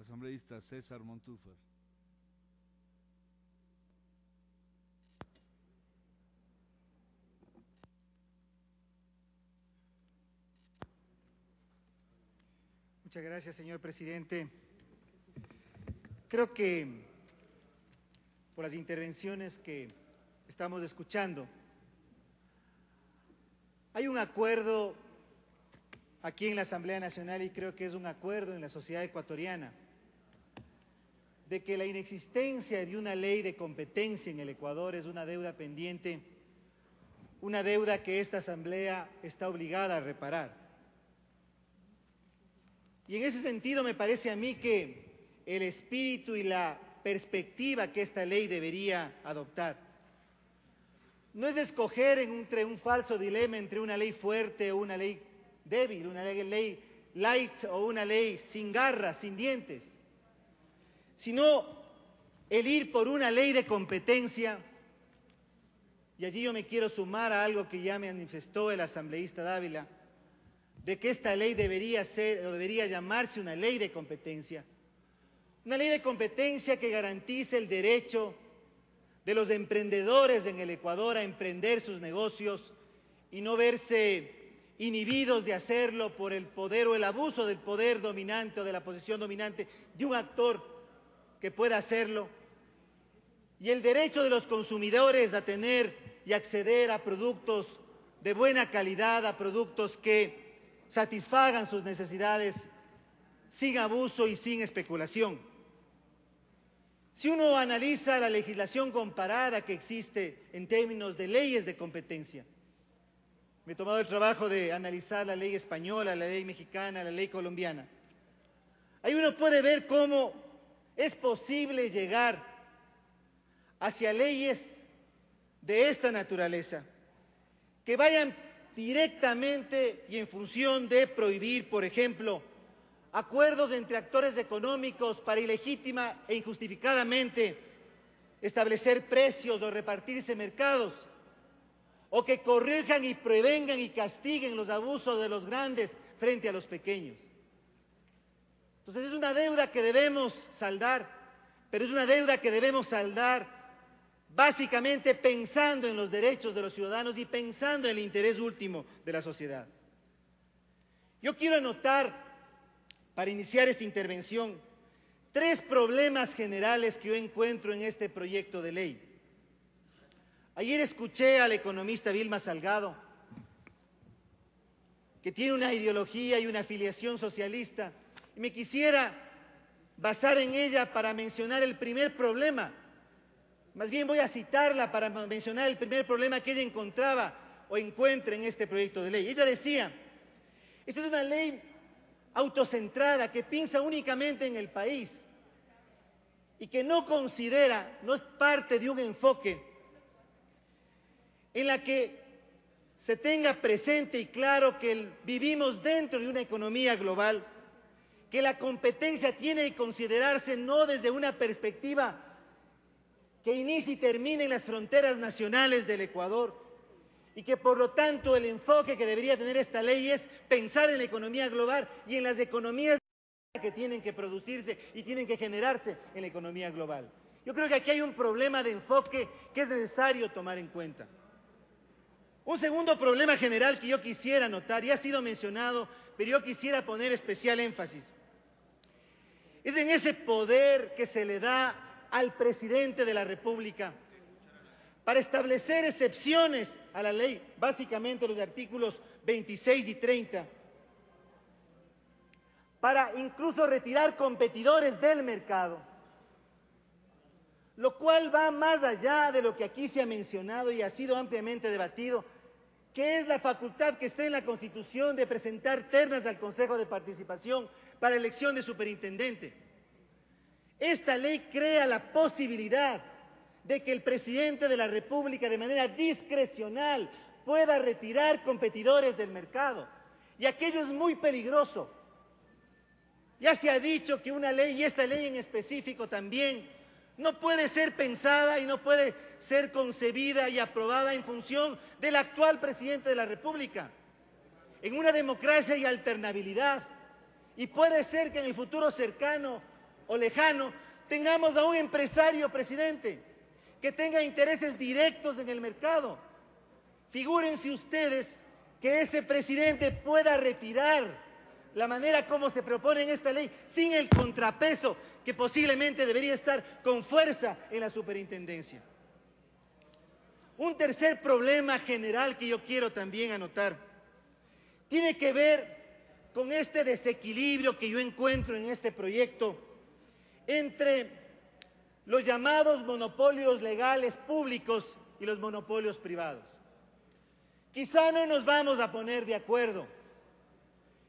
asambleísta César Montúfar. Muchas gracias, señor presidente. Creo que por las intervenciones que estamos escuchando, hay un acuerdo aquí en la Asamblea Nacional, y creo que es un acuerdo en la sociedad ecuatoriana, de que la inexistencia de una ley de competencia en el Ecuador es una deuda pendiente, una deuda que esta Asamblea está obligada a reparar. Y en ese sentido me parece a mí que el espíritu y la perspectiva que esta ley debería adoptar no es escoger entre un falso dilema entre una ley fuerte o una ley débil, una ley light o una ley sin garras, sin dientes, sino el ir por una ley de competencia. Y allí yo me quiero sumar a algo que ya me manifestó el asambleísta Dávila, de que esta ley debería ser o debería llamarse una ley de competencia. Una ley de competencia que garantice el derecho de los emprendedores en el Ecuador a emprender sus negocios y no verse inhibidos de hacerlo por el poder o el abuso del poder dominante o de la posición dominante de un actor que pueda hacerlo. Y el derecho de los consumidores a tener y acceder a productos de buena calidad, a productos que satisfagan sus necesidades sin abuso y sin especulación. Si uno analiza la legislación comparada que existe en términos de leyes de competencia, me he tomado el trabajo de analizar la ley española, la ley mexicana, la ley colombiana, ahí uno puede ver cómo es posible llegar hacia leyes de esta naturaleza, que vayan directamente y en función de prohibir, por ejemplo, acuerdos entre actores económicos para ilegítima e injustificadamente establecer precios o repartirse mercados, o que corrijan y prevengan y castiguen los abusos de los grandes frente a los pequeños. Entonces es una deuda que debemos saldar, pero es una deuda que debemos saldar básicamente pensando en los derechos de los ciudadanos y pensando en el interés último de la sociedad. Yo quiero anotar, para iniciar esta intervención, 3 problemas generales que yo encuentro en este proyecto de ley. Ayer escuché al economista Vilma Salgado, que tiene una ideología y una afiliación socialista, y me quisiera basar en ella para mencionar el primer problema. Más bien voy a citarla para mencionar el primer problema que ella encontraba o encuentra en este proyecto de ley. Ella decía, esta es una ley autocentrada que piensa únicamente en el país y que no considera, no es parte de un enfoque en la que se tenga presente y claro que vivimos dentro de una economía global, que la competencia tiene que considerarse no desde una perspectiva que inicie y termine en las fronteras nacionales del Ecuador, y que por lo tanto el enfoque que debería tener esta ley es pensar en la economía global y en las economías que tienen que producirse y tienen que generarse en la economía global. Yo creo que aquí hay un problema de enfoque que es necesario tomar en cuenta. Un segundo problema general que yo quisiera notar, y ha sido mencionado, pero yo quisiera poner especial énfasis, es en ese poder que se le da al presidente de la República para establecer excepciones a la ley, básicamente los artículos 26 y 30, para incluso retirar competidores del mercado, lo cual va más allá de lo que aquí se ha mencionado y ha sido ampliamente debatido, que es la facultad que está en la Constitución de presentar ternas al Consejo de Participación para elección de superintendente. Esta ley crea la posibilidad de que el presidente de la República de manera discrecional pueda retirar competidores del mercado. Y aquello es muy peligroso. Ya se ha dicho que una ley, y esta ley en específico también, no puede ser pensada y no puede ser concebida y aprobada en función del actual presidente de la República. En una democracia hay alternabilidad y puede ser que en el futuro cercano o lejano, tengamos a un empresario, presidente, que tenga intereses directos en el mercado. Figúrense ustedes que ese presidente pueda retirar la manera como se propone en esta ley sin el contrapeso que posiblemente debería estar con fuerza en la superintendencia. Un tercer problema general que yo quiero también anotar tiene que ver con este desequilibrio que yo encuentro en este proyecto entre los llamados monopolios legales públicos y los monopolios privados. Quizá no nos vamos a poner de acuerdo.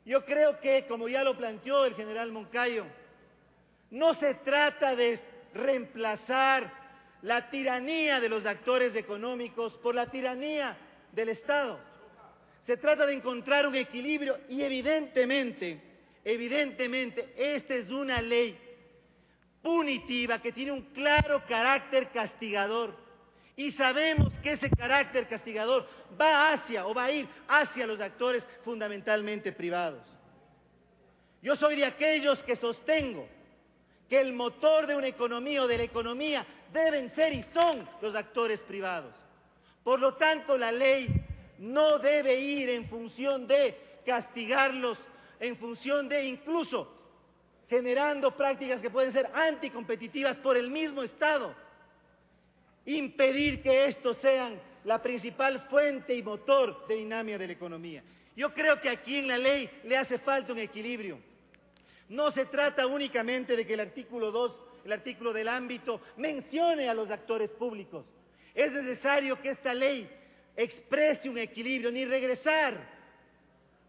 Yo creo que, como ya lo planteó el general Moncayo, no se trata de reemplazar la tiranía de los actores económicos por la tiranía del Estado. Se trata de encontrar un equilibrio y evidentemente, esta es una ley punitiva que tiene un claro carácter castigador. Y sabemos que ese carácter castigador va a ir hacia los actores fundamentalmente privados. Yo soy de aquellos que sostengo que el motor de una economía o de la economía deben ser y son los actores privados. Por lo tanto, la ley no debe ir en función de castigarlos, en función de incluso generando prácticas que pueden ser anticompetitivas por el mismo Estado. Impedir que estos sean la principal fuente y motor de dinámica de la economía. Yo creo que aquí en la ley le hace falta un equilibrio. No se trata únicamente de que el artículo 2, el artículo del ámbito, mencione a los actores públicos. Es necesario que esta ley exprese un equilibrio, ni regresar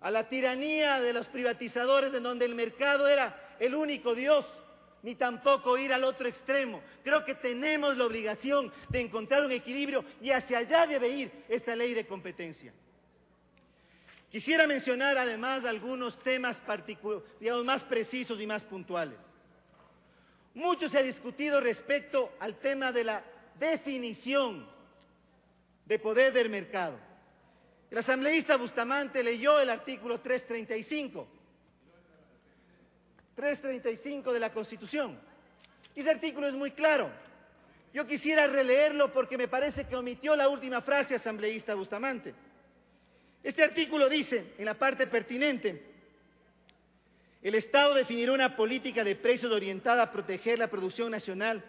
a la tiranía de los privatizadores en donde el mercado era el único Dios, ni tampoco ir al otro extremo. Creo que tenemos la obligación de encontrar un equilibrio y hacia allá debe ir esta ley de competencia. Quisiera mencionar además algunos temas digamos, más precisos y más puntuales. Mucho se ha discutido respecto al tema de la definición de poder del mercado. El asambleísta Bustamante leyó el artículo 335 de la Constitución. Y ese artículo es muy claro. Yo quisiera releerlo porque me parece que omitió la última frase, asambleísta Bustamante. Este artículo dice, en la parte pertinente, el Estado definirá una política de precios orientada a proteger la producción nacional,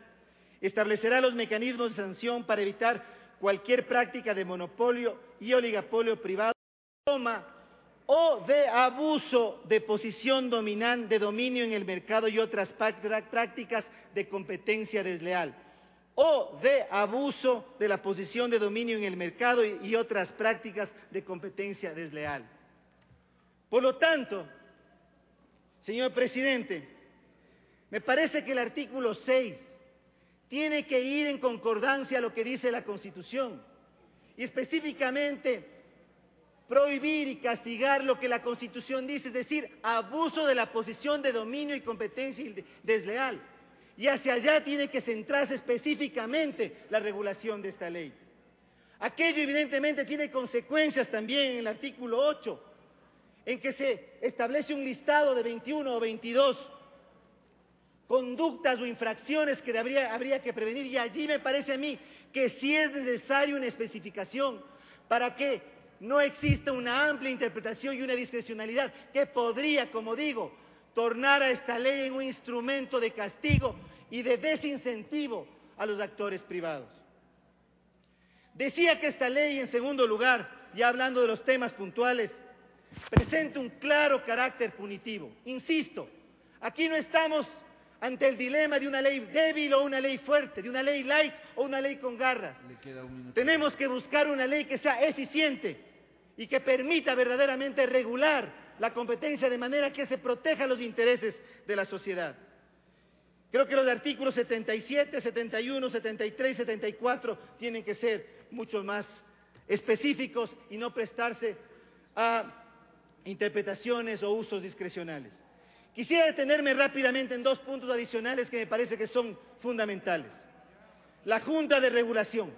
establecerá los mecanismos de sanción para evitar cualquier práctica de monopolio y oligopolio privado, o de abuso de posición dominante, de dominio en el mercado y otras prácticas de competencia desleal, o de abuso de la posición de dominio en el mercado y otras prácticas de competencia desleal. Por lo tanto, señor presidente, me parece que el artículo 6 tiene que ir en concordancia a lo que dice la Constitución y específicamente prohibir y castigar lo que la Constitución dice, es decir, abuso de la posición de dominio y competencia desleal. Y hacia allá tiene que centrarse específicamente la regulación de esta ley. Aquello evidentemente tiene consecuencias también en el artículo 8, en que se establece un listado de 21 o 22 conductas o infracciones que habría que prevenir, y allí me parece a mí que sí es necesaria una especificación para que no exista una amplia interpretación y una discrecionalidad que podría, como digo, tornar a esta ley en un instrumento de castigo y de desincentivo a los actores privados. Decía que esta ley, en segundo lugar, ya hablando de los temas puntuales, presenta un claro carácter punitivo. Insisto, aquí no estamos ante el dilema de una ley débil o una ley fuerte, de una ley light o una ley con garras. Tenemos que buscar una ley que sea eficiente y que permita verdaderamente regular la competencia de manera que se protejan los intereses de la sociedad. Creo que los artículos 77, 71, 73 y 74 tienen que ser mucho más específicos y no prestarse a interpretaciones o usos discrecionales. Quisiera detenerme rápidamente en dos puntos adicionales que me parece que son fundamentales. La Junta de Regulación.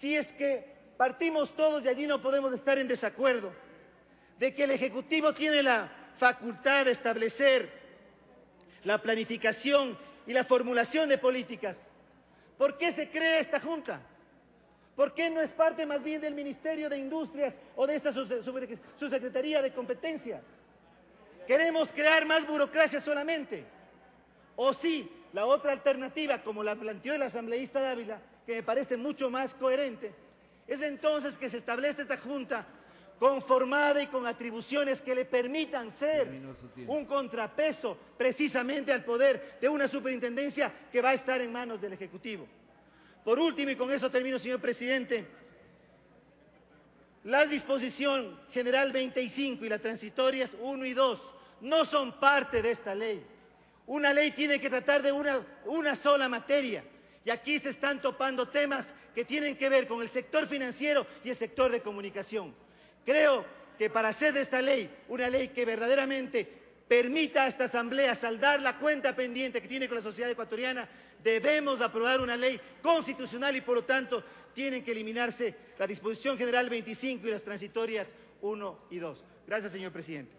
Si es que partimos todos, y allí no podemos estar en desacuerdo, de que el Ejecutivo tiene la facultad de establecer la planificación y la formulación de políticas. ¿Por qué se crea esta junta? ¿Por qué no es parte más bien del Ministerio de Industrias o de esta subsecretaría de competencia? ¿Queremos crear más burocracia solamente? O sí, la otra alternativa, como la planteó el asambleísta Dávila, que me parece mucho más coherente, es entonces que se establece esta junta conformada y con atribuciones que le permitan ser un contrapeso precisamente al poder de una superintendencia que va a estar en manos del Ejecutivo. Por último, y con eso termino, señor presidente, la disposición general 25 y las transitorias 1 y 2 no son parte de esta ley. Una ley tiene que tratar de una sola materia, y aquí se están topando temas que tienen que ver con el sector financiero y el sector de comunicación. Creo que para hacer de esta ley una ley que verdaderamente permita a esta Asamblea saldar la cuenta pendiente que tiene con la sociedad ecuatoriana, debemos aprobar una ley constitucional y, por lo tanto, tienen que eliminarse la disposición general 25 y las transitorias 1 y 2. Gracias, señor presidente.